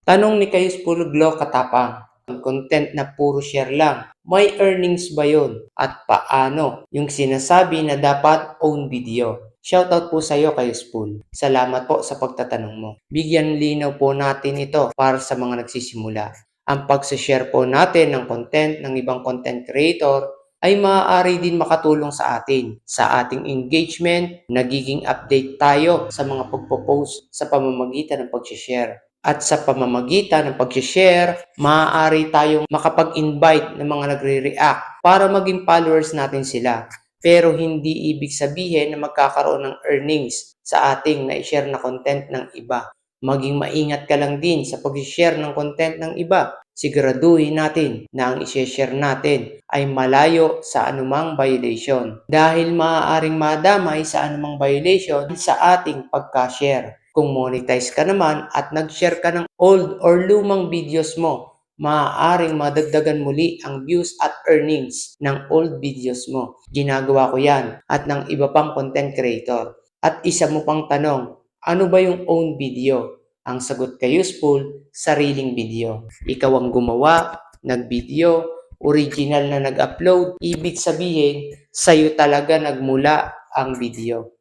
Tanong ni Kayus Puluglo Katapang, content na puro share lang, may earnings ba yun? At paano yung sinasabi na dapat own video? Shoutout po sa iyo, Kayus Pul. Salamat po sa pagtatanong mo. Bigyan linaw po natin ito para sa mga nagsisimula. Ang pag-share po natin ng content ng ibang content creator ay maaari din makatulong sa atin. Sa ating engagement, nagiging update tayo sa mga pagpo-post sa pamamagitan ng pag-share. At sa pamamagitan ng pag-share, maaari tayong makapag-invite ng mga nagre-react para maging followers natin sila. Pero hindi ibig sabihin na magkakaroon ng earnings sa ating na-share na content ng iba. Maging maingat ka lang din sa pag-share ng content ng iba. Siguraduhin natin na ang i-share natin ay malayo sa anumang violation dahil maaaring madamay sa anumang violation sa ating pagka-share. Kung monetize ka naman at nag-share ka ng old or lumang videos mo, maaaring madagdagan muli ang views at earnings ng old videos mo. Ginagawa ko yan at ng iba pang content creator. At isa mo pang tanong, ano ba yung own video? Ang sagot kay Useful, sariling video. Ikaw ang gumawa, nag-video, original na nag-upload, ibig sabihin, sa'yo talaga nagmula ang video.